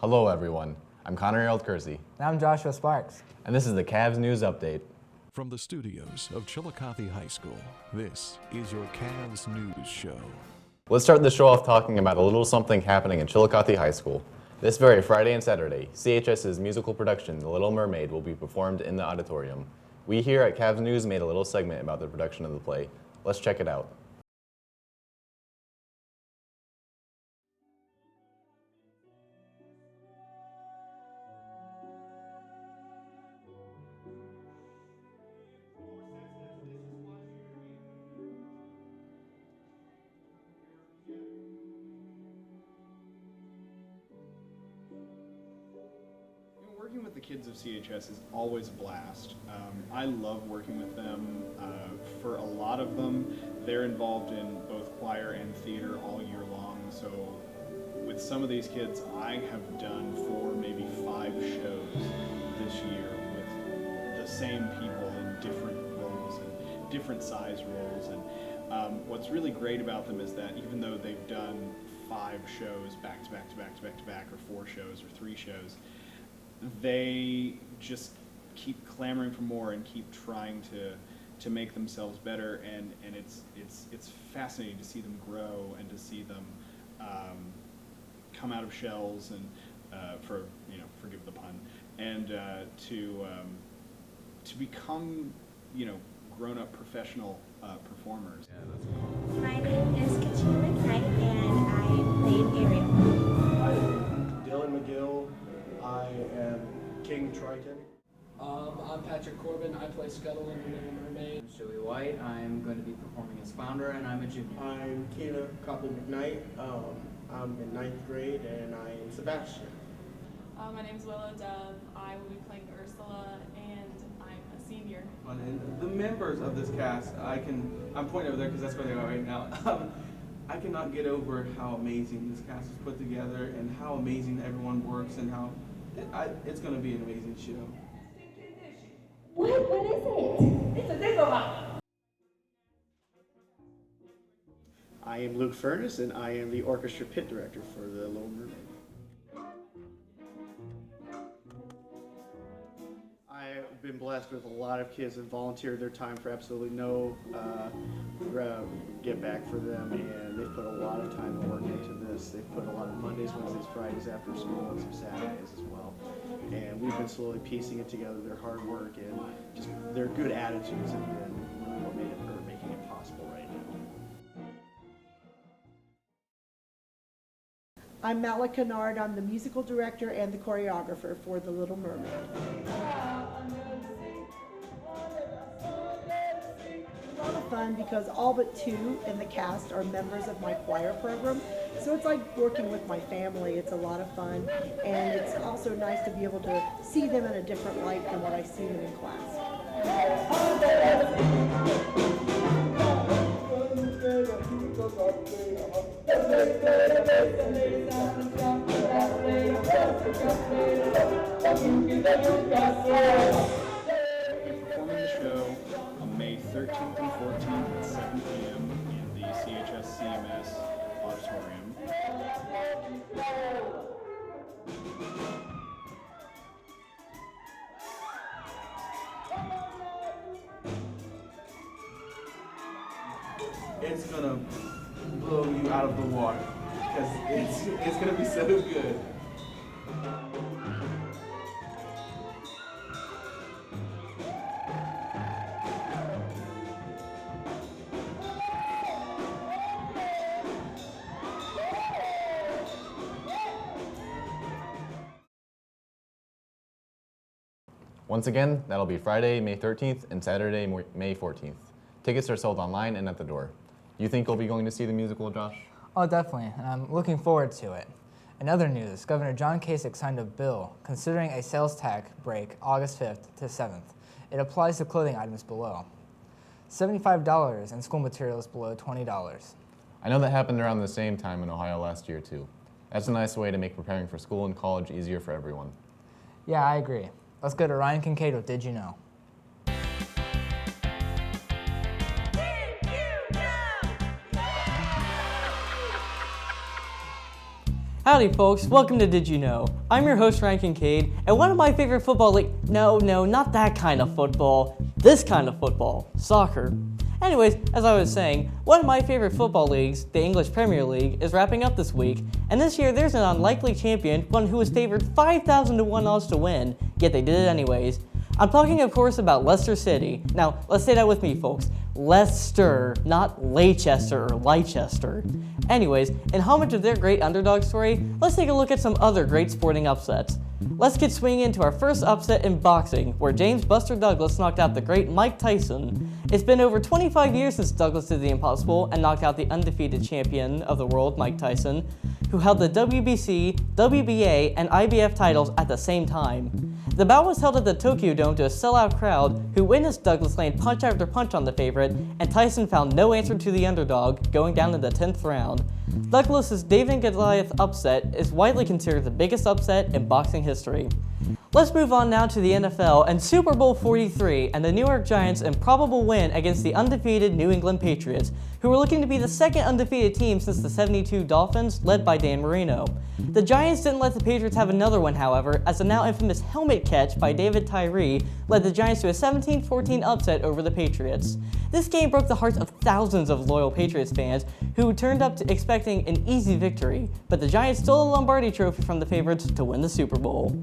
Hello everyone, I'm Connor Harold Kersey. And I'm Joshua Sparks. And this is the CAVS News Update. From the studios of Chillicothe High School, this is your CAVS News Show. Let's start the show off talking about a little something happening in Chillicothe High School. This very Friday and Saturday, CHS's musical production, The Little Mermaid, will be performed in the auditorium. We here at CAVS News made a little segment about the production of the play. Let's check it out. Working with the kids of CHS is always a blast. I love working with them. For a lot of them, they're involved in both choir and theater all year long. So with some of these kids, I have done 4, maybe 5 shows this year with the same people in different roles and different size roles. And what's really great about them is that even though they've done 5 shows back to back to back to back to back, or 4 shows or 3 shows, they just keep clamoring for more and keep trying to make themselves better, and it's fascinating to see them grow and to see them come out of shells and forgive the pun, and to become grown-up professional performers. My name is Katrina McKnight, and I played Ariel. I'm Dylan McGill. I am King Triton. I'm Patrick Corbin. I play Scuttle in The Little Mermaid. I'm Joey White. I'm going to be performing as Flounder, and I'm a junior. I'm Keena Copley McKnight. I'm in 9th grade, and I am Sebastian. My name is Willow Dove. I will be playing Ursula, and I'm a senior. And the members of this cast, I'm pointing over there because that's where they are right now. I cannot get over how amazing this cast is put together and how amazing everyone works and how it's going to be an amazing show. What is it? It's a Dagobah. I am Luke Furness, and I am the orchestra pit director for The Little Mermaid. I've been blessed with a lot of kids that volunteered their time for absolutely no get back for them, and they've put a lot of time and work into this. They've put a lot of Mondays, Wednesdays, Fridays after school, and some Saturdays as well. And we've been slowly piecing it together. Their hard work and just their good attitudes have been really what making it possible right now. I'm Malik Kennard. I'm the musical director and the choreographer for The Little Mermaid. It's a lot of fun because all but 2 in the cast are members of my choir program. So it's like working with my family. It's a lot of fun, and it's also nice to be able to see them in a different light than what I see them in class. Performing the show on May 13th and 14th at 7 p.m. in the CHS CMS auditorium. It's going to blow you out of the water because it's going to be so good. Once again, that'll be Friday, May 13th and Saturday, May 14th. Tickets are sold online and at the door. You think you'll be going to see the musical, Josh? Oh, definitely, and I'm looking forward to it. In other news, Governor John Kasich signed a bill considering a sales tax break August 5th to 7th. It applies to clothing items below $75 and school materials below $20. I know that happened around the same time in Ohio last year, too. That's a nice way to make preparing for school and college easier for everyone. Yeah, I agree. Let's go to Ryan Kincaid with Did You Know? Howdy folks, welcome to Did You Know? I'm your host Ryan Kincaid, and one of my favorite football no, not that kind of football, this kind of football, soccer. Anyways, as I was saying, one of my favorite football leagues, the English Premier League, is wrapping up this week, and this year there's an unlikely champion, one who was favored 5,000 to 1 odds to win, yet they did it anyways. I'm talking of course about Leicester City. Now, let's say that with me folks. Leicester, not Leicester or Leicester. Anyways, in homage of their great underdog story, let's take a look at some other great sporting upsets. Let's get swinging into our first upset in boxing, where James Buster Douglas knocked out the great Mike Tyson. It's been over 25 years since Douglas did the impossible and knocked out the undefeated champion of the world, Mike Tyson, who held the WBC, WBA, and IBF titles at the same time. The bout was held at the Tokyo Dome to a sellout crowd who witnessed Douglas land punch after punch on the favorite, and Tyson found no answer to the underdog, going down in the 10th round. Douglas's David and Goliath upset is widely considered the biggest upset in boxing history. Let's move on now to the NFL and Super Bowl 43 and the New York Giants' improbable win against the undefeated New England Patriots, who were looking to be the second undefeated team since the '72 Dolphins, led by Dan Marino. The Giants didn't let the Patriots have another one, however, as the now infamous helmet catch by David Tyree led the Giants to a 17-14 upset over the Patriots. This game broke the hearts of thousands of loyal Patriots fans who turned up expecting an easy victory, but the Giants stole the Lombardi Trophy from the favorites to win the Super Bowl.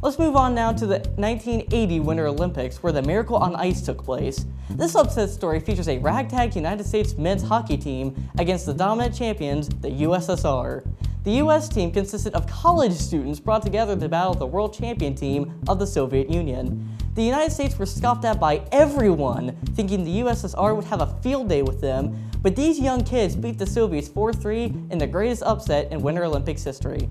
Let's move on now to the 1980 Winter Olympics, where the Miracle on Ice took place. This upset story features a ragtag United States men's hockey team against the dominant champions, the USSR. The US team consisted of college students brought together to battle the world champion team of the Soviet Union. The United States were scoffed at by everyone, thinking the USSR would have a field day with them, but these young kids beat the Soviets 4-3 in the greatest upset in Winter Olympics history.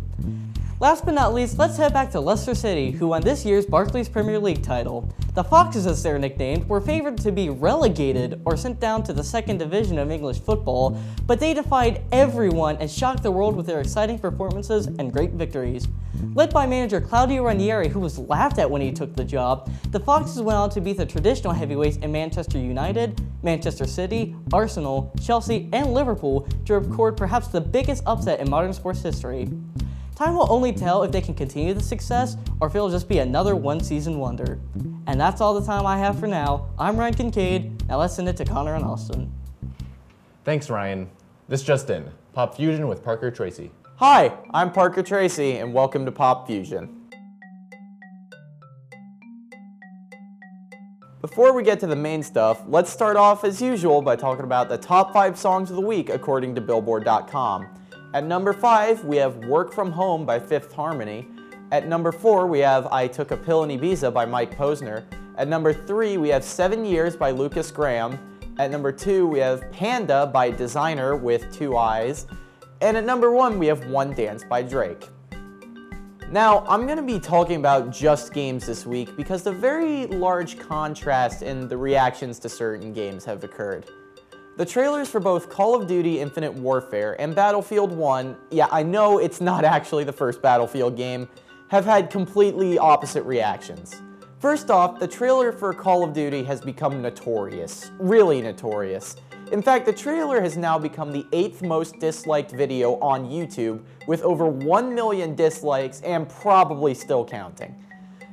Last but not least, let's head back to Leicester City, who won this year's Barclays Premier League title. The Foxes, as they're nicknamed, were favored to be relegated or sent down to the second division of English football, but they defied everyone and shocked the world with their exciting performances and great victories. Led by manager Claudio Ranieri, who was laughed at when he took the job, the Foxes went on to beat the traditional heavyweights in Manchester United, Manchester City, Arsenal, Chelsea, and Liverpool to record perhaps the biggest upset in modern sports history. Time will only tell if they can continue the success or if it'll just be another one-season wonder. And that's all the time I have for now. I'm Ryan Kincaid. Now let's send it to Connor and Austin. Thanks, Ryan. This just in. Pop Fusion with Parker Tracy. Hi, I'm Parker Tracy, and welcome to Pop Fusion. Before we get to the main stuff, let's start off as usual by talking about the top 5 songs of the week according to Billboard.com. At number 5, we have Work From Home by Fifth Harmony. At number 4, we have I Took a Pill in Ibiza by Mike Posner. At number 3, we have 7 Years by Lucas Graham. At number 2, we have Panda by Designer with 2 Eyes. And at number 1, we have One Dance by Drake. Now, I'm going to be talking about just games this week because the very large contrast in the reactions to certain games have occurred. The trailers for both Call of Duty Infinite Warfare and Battlefield 1, yeah, I know it's not actually the first Battlefield game, have had completely opposite reactions. First off, the trailer for Call of Duty has become notorious, really notorious. In fact, the trailer has now become the 8th most disliked video on YouTube, with over 1 million dislikes and probably still counting.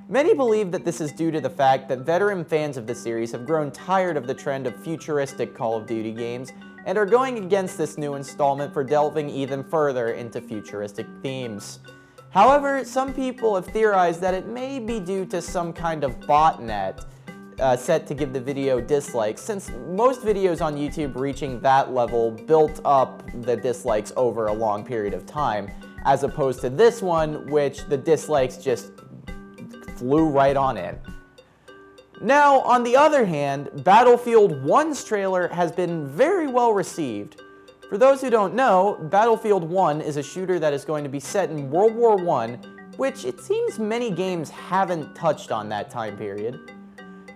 Many believe that this is due to the fact that veteran fans of the series have grown tired of the trend of futuristic Call of Duty games and are going against this new installment for delving even further into futuristic themes. However, some people have theorized that it may be due to some kind of botnet set to give the video dislikes, since most videos on YouTube reaching that level built up the dislikes over a long period of time, as opposed to this one, which the dislikes just flew right on in. Now, on the other hand, Battlefield 1's trailer has been very well received. For those who don't know, Battlefield 1 is a shooter that is going to be set in World War I, which it seems many games haven't touched on that time period.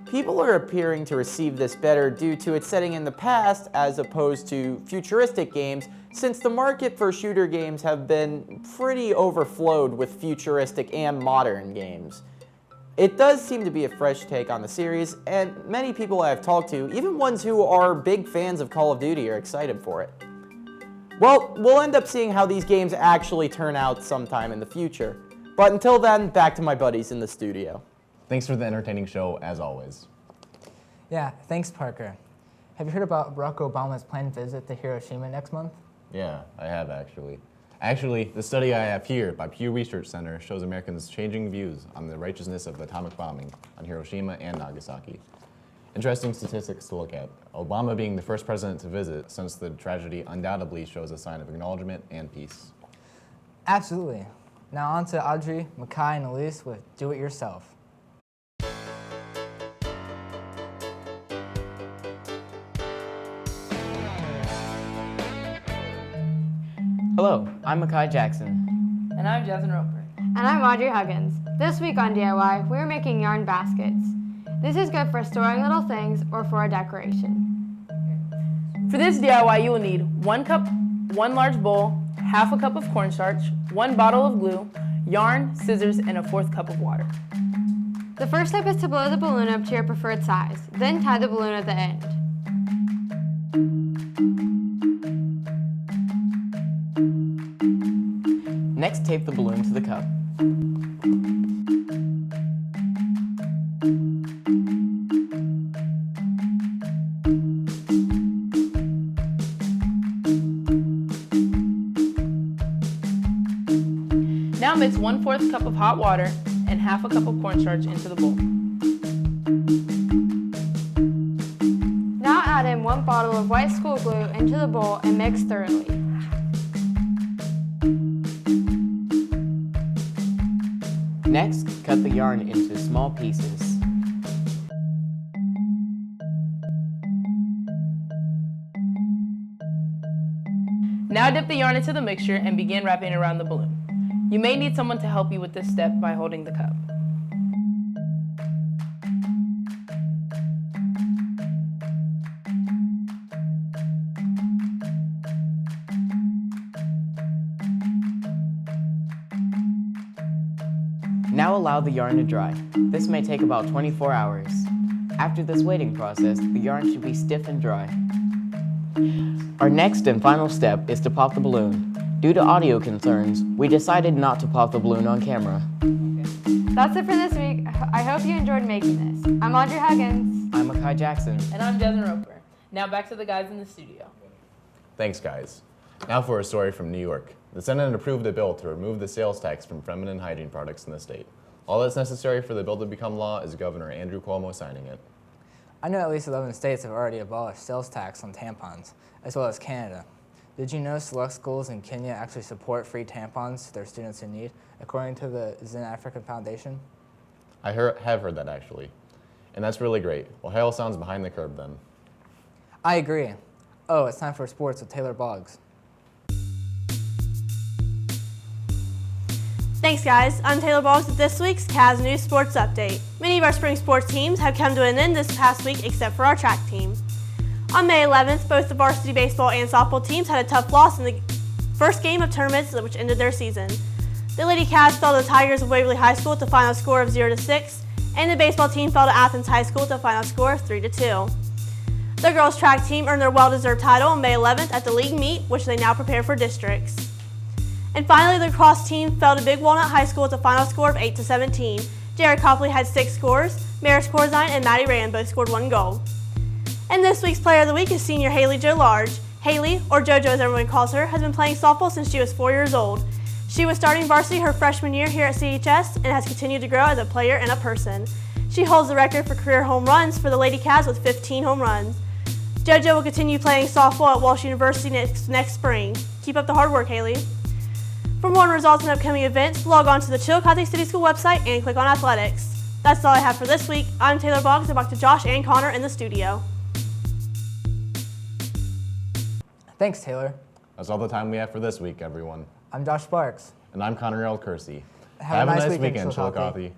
People are appearing to receive this better due to its setting in the past as opposed to futuristic games, since the market for shooter games have been pretty overflowed with futuristic and modern games. It does seem to be a fresh take on the series, and many people I have talked to, even ones who are big fans of Call of Duty, are excited for it. Well, we'll end up seeing how these games actually turn out sometime in the future. But until then, back to my buddies in the studio. Thanks for the entertaining show, as always. Yeah, thanks, Parker. Have you heard about Barack Obama's planned visit to Hiroshima next month? Yeah, I have actually. Actually, the study I have here by Pew Research Center shows Americans changing views on the righteousness of the atomic bombing on Hiroshima and Nagasaki. Interesting statistics to look at. Obama being the first president to visit since the tragedy undoubtedly shows a sign of acknowledgement and peace. Absolutely. Now on to Audrey, Makai, and Elise with Do It Yourself. Hello, I'm Makai Jackson. And I'm Jasmine Roper. And I'm Audrey Huggins. This week on DIY, we're making yarn baskets. This is good for storing little things or for a decoration. For this DIY, you will need 1 cup, 1 large bowl, half a cup of cornstarch, 1 bottle of glue, yarn, scissors, and a 1/4 cup of water. The first step is to blow the balloon up to your preferred size, then tie the balloon at the end. Next, tape the balloon to the cup. Now mix 1/4 cup of hot water and half a cup of cornstarch into the bowl. Now add in 1 bottle of white school glue into the bowl and mix thoroughly. Next, cut the yarn into small pieces. Now dip the yarn into the mixture and begin wrapping around the balloon. You may need someone to help you with this step by holding the cup. Now allow the yarn to dry. This may take about 24 hours. After this waiting process, the yarn should be stiff and dry. Our next and final step is to pop the balloon. Due to audio concerns, we decided not to pop the balloon on camera. That's it for this week. I hope you enjoyed making this. I'm Audrey Huggins. I'm Makai Jackson. And I'm Jasmine Roper. Now back to the guys in the studio. Thanks, guys. Now for a story from New York. The Senate approved a bill to remove the sales tax from feminine hygiene products in the state. All that's necessary for the bill to become law is Governor Andrew Cuomo signing it. I know at least 11 states have already abolished sales tax on tampons, as well as Canada. Did you know select schools in Kenya actually support free tampons to their students in need, according to the Zen African Foundation? I have heard that, actually. And that's really great. Well, Hale sounds behind the curve, then. I agree. Oh, it's time for sports with Taylor Boggs. Thanks, guys. I'm Taylor Boggs with this week's CAVS News Sports Update. Many of our spring sports teams have come to an end this past week, except for our track team. On May 11th, both the varsity baseball and softball teams had a tough loss in the first game of tournaments which ended their season. The Lady Cavs fell to the Tigers of Waverly High School with a final score of 0-6, and the baseball team fell to Athens High School with a final score of 3-2. The girls track team earned their well-deserved title on May 11th at the league meet, which they now prepare for districts. And finally, the lacrosse team fell to Big Walnut High School with a final score of 8-17. Jared Copley had 6 scores, Maris Corzine and Maddie Rand both scored 1 goal. And this week's Player of the Week is senior Haley Jo Large. Haley, or JoJo as everyone calls her, has been playing softball since she was 4 years old. She was starting varsity her freshman year here at CHS and has continued to grow as a player and a person. She holds the record for career home runs for the Lady Cavs with 15 home runs. JoJo will continue playing softball at Walsh University next spring. Keep up the hard work, Haley. For more on results and upcoming events, log on to the Chillicothe City School website and click on Athletics. That's all I have for this week. I'm Taylor Boggs, and back to Josh and Connor in the studio. Thanks, Taylor. That's all the time we have for this week, everyone. I'm Josh Sparks. And I'm Connor L. Kersey. Have a nice weekend, Chillicothe.